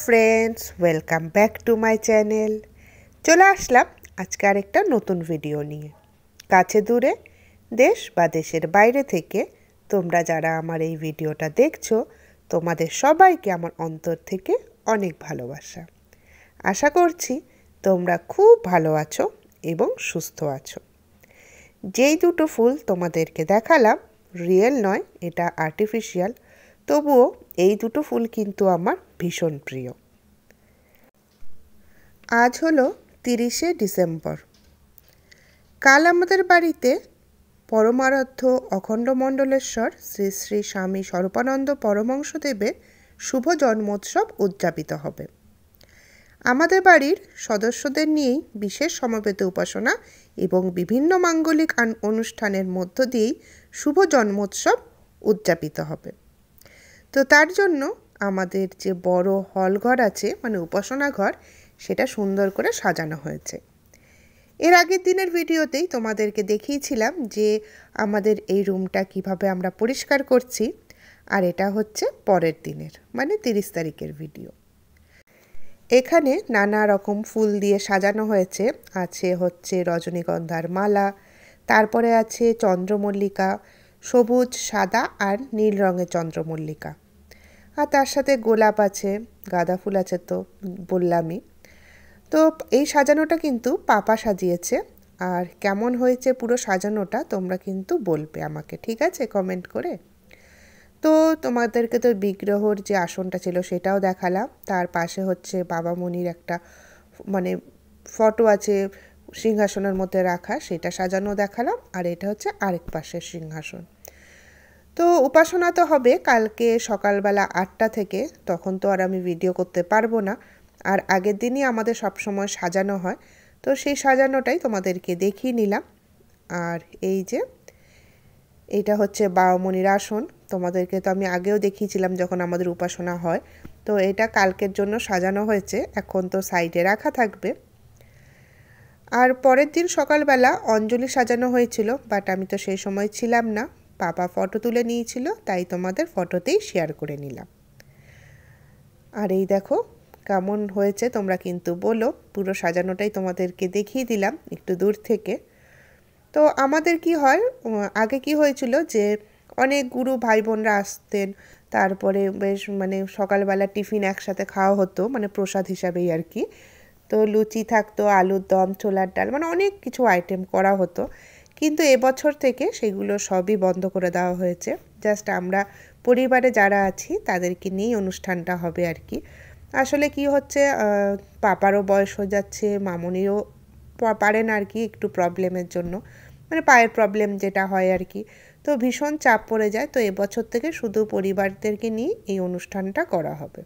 Friends, welcome back to my channel. চলে আসলাম আজকে আরেকটা নতুন ভিডিও নিয়ে। কাছে দূরে, দেশ বা দেশের বাইরে থেকে তোমরা যারা আমার এই ভিডিওটা দেখছো, তোমাদের সবাইকে আমার অন্তর থেকে অনেক ভালোবাসা। আশা করছি তোমরা খুব ভালো আছো এবং সুস্থ আছো। যেই দুটো ফুল তোমাদেরকে দেখালাম রিয়েল নয়, এটা আর্টিফিশিয়াল, তবুও এই দুটো ফুল কিন্তু আমার ভীষণ প্রিয়। আজ হলো 30শে ডিসেম্বর। কাল আমাদের বাড়িতে পরমারাধ্য অখণ্ডমণ্ডলেশ্বর শ্রী শ্রী স্বামী স্বরূপানন্দ পরমহংসদেবের শুভ জন্মোৎসব উদযাপিত হবে। আমাদের বাড়ির সদস্যদের নিয়েই বিশেষ সমবেত উপাসনা এবং বিভিন্ন মাঙ্গলিক অনুষ্ঠানের মধ্য দিয়েই শুভ জন্মোৎসব উদযাপিত হবে। তো তার জন্য আমাদের যে বড় হল ঘর আছে, মানে উপাসনা ঘর, সেটা সুন্দর করে সাজানো হয়েছে। এর আগের দিনের ভিডিওতেই তোমাদেরকে দেখিয়েছিলাম যে আমাদের এই রুমটা কিভাবে আমরা পরিষ্কার করছি, আর এটা হচ্ছে পরের দিনের, মানে 30 তারিখের ভিডিও। এখানে নানা রকম ফুল দিয়ে সাজানো হয়েছে। আছে হচ্ছে রজনীগন্ধার মালা, তারপরে আছে চন্দ্রমল্লিকা, সবুজ, সাদা আর নীল রঙের চন্দ্রমল্লিকা, আর তার সাথে গোলাপ আছে, গাঁদা ফুল আছে, তো বললামই। তো এই সাজানোটা কিন্তু পাপা সাজিয়েছে। আর কেমন হয়েছে পুরো সাজানোটা তোমরা কিন্তু বলবে আমাকে, ঠিক আছে, কমেন্ট করে। তো তোমাদেরকে তো বিগ্রহর যে আসনটা ছিল সেটাও দেখালাম। তার পাশে হচ্ছে বাবা মনির একটা মানে ফটো আছে সিংহাসনের মধ্যে রাখা, সেটা সাজানো দেখালাম। আর এটা হচ্ছে আরেক পাশের সিংহাসন। তো উপাসনা তো হবে কালকে সকালবেলা 8টা থেকে, তখন তো আর আমি ভিডিও করতে পারবো না। আর আগের দিনই আমাদের সবসময় সাজানো হয়, তো সেই সাজানোটাই তোমাদেরকে দেখিয়ে নিলাম। আর এই যে এটা হচ্ছে বাবামণির আসন, তোমাদেরকে তো আমি আগেও দেখিয়েছিলাম যখন আমাদের উপাসনা হয়। তো এটা কালকের জন্য সাজানো হয়েছে, এখন তো সাইডে রাখা থাকবে। আর পরের দিন সকালবেলা অঞ্জলি সাজানো হয়েছিল, বাট আমি তো সেই সময় ছিলাম না। পাপা ফটো তুলে নিয়েছিল, তাই তোমাদের ফটোতেই শেয়ার করে নিলাম। আর এই দেখো কেমন হয়েছে তোমরা কিন্তু বলো। পুরো সাজানোটাই তোমাদেরকে দেখিয়ে দিলাম একটু দূর থেকে। তো আমাদের কি হয়, আগে কি হয়েছিল যে অনেক গুরু ভাই বোনরা আসতেন, তারপরে বেশ মানে সকালবেলা টিফিন একসাথে খাওয়া হতো, মানে প্রসাদ হিসাবেই আর কি। তো লুচি থাকতো, আলুর দম, ছোলার ডাল, মানে অনেক কিছু আইটেম করা হতো। কিন্তু এবছর থেকে সেগুলো সবই বন্ধ করে দেওয়া হয়েছে। জাস্ট আমরা পরিবারে যারা আছি তাদেরকে নিয়েই অনুষ্ঠানটা হবে আর কি। আসলে কি হচ্ছে, পাপারও বয়স হয়ে যাচ্ছে, মামনিরও পারে না আর কি, একটু প্রবলেমের জন্য, মানে পায়ের প্রবলেম যেটা হয় আর কি। তো ভীষণ চাপ পড়ে যায়। তো এবছর থেকে শুধু পরিবারদেরকে নিয়ে এই অনুষ্ঠানটা করা হবে।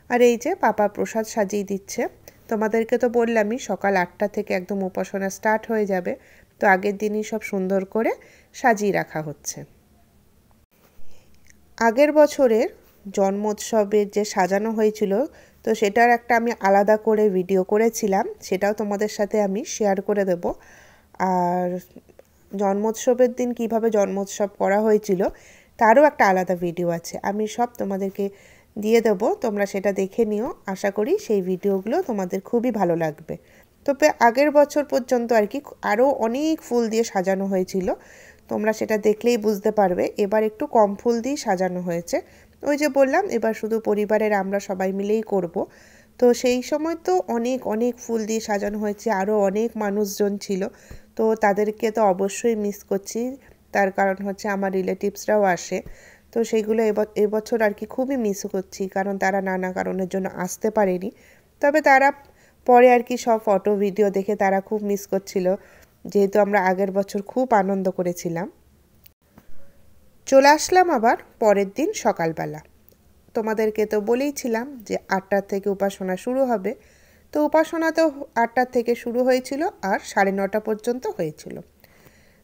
আর এই যে পাপা প্রসাদ সাজিয়ে দিচ্ছে। তোমাদেরকে তো বললামই সকাল 8টা থেকে একদম উপাসনা স্টার্ট হয়ে যাবে। তো আগের দিনই সব সুন্দর করে সাজিয়ে রাখা হচ্ছে। আগের বছরের জন্মোৎসবের যে সাজানো হয়েছিল, তো সেটার একটা আমি আলাদা করে ভিডিও করেছিলাম, সেটাও তোমাদের সাথে আমি শেয়ার করে দেব। আর জন্মোৎসবের দিন কিভাবে জন্মোৎসব করা হয়েছিল তারও একটা আলাদা ভিডিও আছে, আমি সব তোমাদেরকে দিয়ে দেব, তোমরা সেটা দেখে নিও। আশা করি সেই ভিডিওগুলো তোমাদের খুবই ভালো লাগবে। তবে আগের বছর পর্যন্ত আর কি আরও অনেক ফুল দিয়ে সাজানো হয়েছিল, তোমরা সেটা দেখলেই বুঝতে পারবে। এবার একটু কম ফুল দিয়ে সাজানো হয়েছে। ওই যে বললাম এবার শুধু পরিবারের আমরা সবাই মিলেই করব। তো সেই সময় তো অনেক অনেক ফুল দিয়ে সাজানো হয়েছে, আরও অনেক মানুষজন ছিল। তো তাদেরকে তো অবশ্যই মিস করছি, তার কারণ হচ্ছে আমার রিলেটিভসরাও আসে। তো সেইগুলো এবছর আর কি খুবই মিস করছি, কারণ তারা নানা কারণের জন্য আসতে পারেনি। তবে তারা পরে আর কি সব ফটো ভিডিও দেখে তারা খুব মিস করছিল, যেহেতু আমরা আগের বছর খুব আনন্দ করেছিলাম। চলে আসলাম আবার পরের দিন সকালবেলা। তোমাদেরকে তো বলেইছিলাম যে 8টা থেকে উপাসনা শুরু হবে। তো উপাসনা তো 8টা থেকে শুরু হয়েছিল আর 9:30 পর্যন্ত হয়েছিল।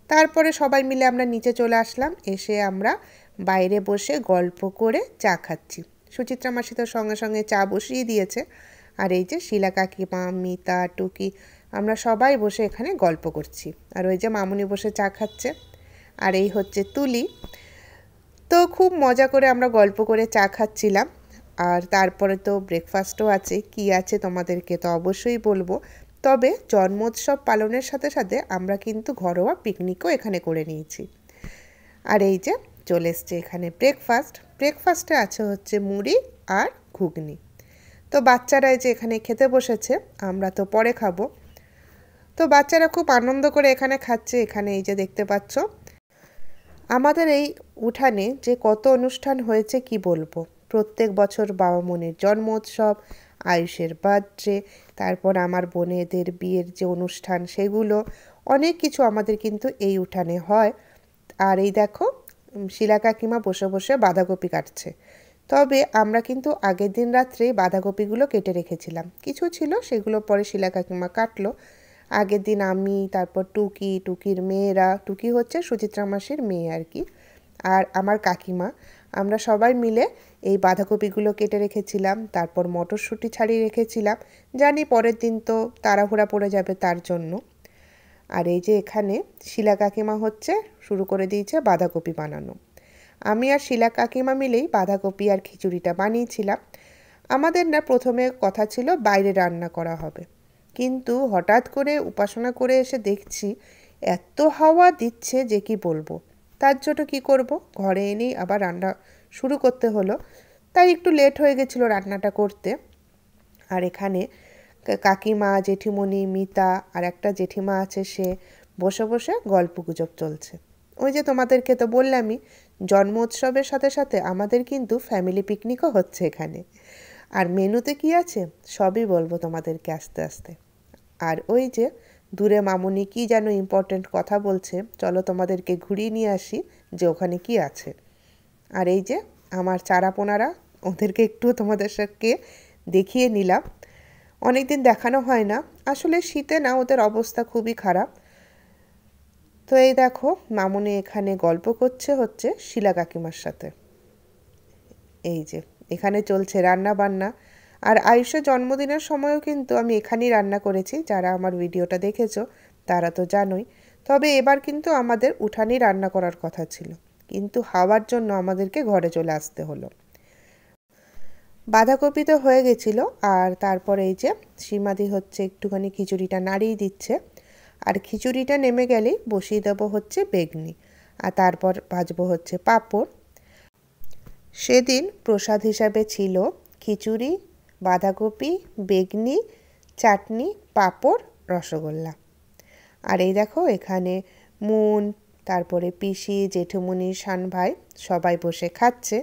তারপরে সবাই মিলে আমরা নিচে চলে আসলাম, এসে আমরা বাইরে বসে গল্প করে চা খাচ্ছি। সুচিত্রা মাসি তো সঙ্গে সঙ্গে চা বসিয়ে দিয়েছে। আর এই যে শিলা কাকিমা, মিতা, টুকি, আমরা সবাই বসে এখানে গল্প করছি। আর ওই যে মামুনি বসে চা খাচ্ছে, আর এই হচ্ছে তুলি। তো খুব মজা করে আমরা গল্প করে চা খাচ্ছিলাম। আর তারপরে তো ব্রেকফাস্টও আছে, কি আছে তোমাদেরকে তো অবশ্যই বলবো। তবে জন্মোৎসব পালনের সাথে সাথে আমরা কিন্তু ঘরোয়া পিকনিকও এখানে করে নিয়েছি। আর এই যে চলে এসছে এখানে ব্রেকফাস্টে আছে হচ্ছে মুড়ি আর ঘুগনি। তো বাচ্চারা এই যে এখানে খেতে বসেছে, আমরা তো পরে খাবো। তো বাচ্চারা খুব আনন্দ করে এখানে খাচ্ছে। এখানে এই যে দেখতে পাচ্ছ আমাদের এই উঠানে যে কত অনুষ্ঠান হয়েছে কি বলবো। প্রত্যেক বছর বাবা মনির জন্ম উৎসব, আয়ুষের বার্থডে, তারপর আমার বোনেদের বিয়ের যে অনুষ্ঠান সেগুলো অনেক কিছু আমাদের কিন্তু এই উঠানে হয়। আর এই দেখো শিলা কাকিমা বসে বসে বাঁধাকপি কাটছে। তবে আমরা কিন্তু আগের দিন রাত্রেই বাঁধাকপিগুলো কেটে রেখেছিলাম, কিছু ছিল সেগুলো পরে শিলা কাকিমা কাটলো। আগের দিন আমি, তারপর টুকির মেয়েরা, টুকি হচ্ছে সুচিত্রা মাসির মেয়ে আর কি, আর আমার কাকিমা, আমরা সবাই মিলে এই বাঁধাকপিগুলো কেটে রেখেছিলাম। তারপর মটরশুঁটি ছাড়িয়ে রেখেছিলাম, জানি পরের দিন তো তাড়াহুড়া পড়ে যাবে তার জন্য। আর এই যে এখানে শিলা কাকিমা হচ্ছে শুরু করে দিয়েছে বাঁধাকপি বানানো। আমি আর শিলা কাকিমা মিলেই বাঁধাকপি আর খিচুড়িটা বানিয়েছিলাম। আমাদের না প্রথমে কথা ছিল বাইরে রান্না করা হবে, কিন্তু হঠাৎ করে উপাসনা করে এসে দেখছি এত হাওয়া দিচ্ছে যে কি বলবো। তার জন্য কী করব, ঘরে এনেই আবার রান্না শুরু করতে হলো। তাই একটু লেট হয়ে গেছিলো রান্নাটা করতে। আর এখানে কাকিমা, জেঠিমণি, মিতা আর একটা জেঠিমা আছে, সে বসে বসে গল্পগুজব চলছে। ওই যে তোমাদেরকে তো বললামই, জন্ম উৎসবের সাথে সাথে আমাদের কিন্তু ফ্যামিলি পিকনিকও হচ্ছে এখানে। আর মেনুতে কি আছে সবই বলবো তোমাদেরকে আস্তে আস্তে। আর ওই যে দূরে মামুনি কি যেন ইম্পর্ট্যান্ট কথা বলছে, চলো তোমাদেরকে ঘুরিয়ে নিয়ে আসি যে ওখানে কি আছে। আর এই যে আমার চারাপোনারা, ওদেরকে একটু তোমাদের সাথে দেখিয়ে নিলাম, অনেক দিন দেখানো হয় না। আসলে শীতে না ওদের অবস্থা খুবই খারাপ। তো এই দেখো মামুনি এখানে গল্প করছে হচ্ছে শিলা কাকিমার সাথে। এই যে এখানে চলছে রান্না বান্না। আর আয়ুষের জন্মদিনের সময়ও কিন্তু আমি এখানেই রান্না করেছি, যারা আমার ভিডিওটা দেখেছো তারা তো জানোই। তবে এবার কিন্তু আমাদের উঠানেই রান্না করার কথা ছিল, কিন্তু হাওয়ার জন্য আমাদেরকে ঘরে চলে আসতে হলো। বাঁধাকপি তো হয়ে গেছিলো, আর তারপরে এই যে সীমাদি হচ্ছে একটুখানি খিচুড়িটা নাড়িয়ে দিচ্ছে। আর খিচুড়িটা নেমে গেলেই বসিয়ে দেবো হচ্ছে বেগনি, আর তারপর ভাজবো হচ্ছে পাঁপড়। সেদিন প্রসাদ হিসাবে ছিল খিচুড়ি, বাঁধাকপি, বেগনি, চাটনি, পাঁপড়, রসগোল্লা। আর এই দেখো এখানে মুন, তারপরে পিসি, জেঠুমনি, শান ভাই সবাই বসে খাচ্ছে।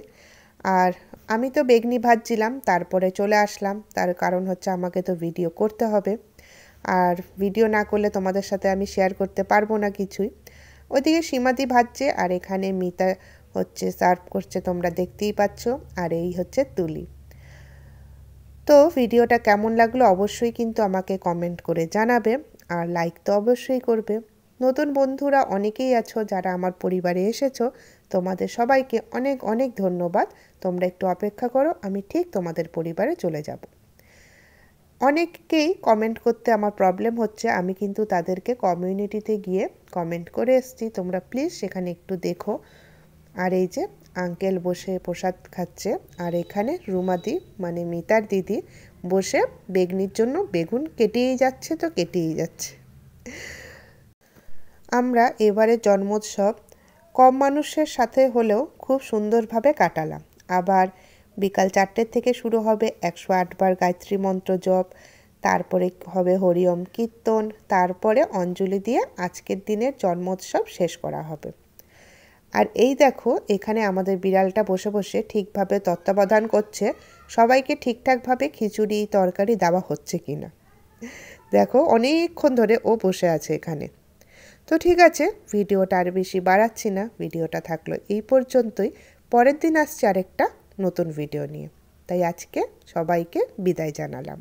আর আমি তো বেগনি ভাজছিলাম, তারপরে চলে আসলাম, তার কারণ হচ্ছে আমাকে তো ভিডিও করতে হবে। আর ভিডিও না করলে তোমাদের সাথে আমি শেয়ার করতে পারবো না কিছুই। ওইদিকে সীমাদি ভাজছে, আর এখানে মিতা হচ্ছে সার্ভ করছে, তোমরা দেখতেই পাচ্ছ। আর এই হচ্ছে তুলি। তো ভিডিওটা কেমন লাগলো অবশ্যই কিন্তু আমাকে কমেন্ট করে জানাবে, আর লাইক তো অবশ্যই করবে। নতুন বন্ধুরা অনেকেই আছো যারা আমার পরিবারে এসেছো, তোমাদের সবাইকে অনেক অনেক ধন্যবাদ। তোমরা একটু অপেক্ষা করো, আমি ঠিক তোমাদের পরিবারে চলে যাব। অনেককেই কমেন্ট করতে আমার প্রবলেম হচ্ছে, আমি কিন্তু তাদেরকে কমিউনিটিতে গিয়ে কমেন্ট করে এসেছি, তোমরা প্লিজ সেখানে একটু দেখো। আর এই যে আঙ্কেল বসে প্রসাদ খাচ্ছে, আর এখানে রুমাদি মানে মিতার দিদি বসে বেগনির জন্য বেগুন কেটেই যাচ্ছে, তো কেটেই যাচ্ছে। আমরা এবারে জন্মোৎসব কম মানুষের সাথে হলেও খুব সুন্দরভাবে কাটালাম। আবার বিকাল 4টে থেকে শুরু হবে 108 বার গায়ত্রী মন্ত্র জপ, তারপরে হবে হরিওম কীর্তন, তারপরে অঞ্জলি দিয়ে আজকের দিনের জন্মোৎসব শেষ করা হবে। আর এই দেখো এখানে আমাদের বিড়ালটা বসে বসে ঠিকভাবে তত্ত্বাবধান করছে সবাইকে ঠিকঠাকভাবে খিচুড়ি তরকারি দেওয়া হচ্ছে কিনা। দেখো অনেকক্ষণ ধরে ও বসে আছে এখানে। তো ঠিক আছে, ভিডিওটা আর বেশি বাড়াচ্ছি না, ভিডিওটা থাকলো এই পর্যন্তই। পরের দিন আসছে আরেকটা নতুন ভিডিও নিয়ে, তাই আজকে সবাইকে বিদায় জানালাম।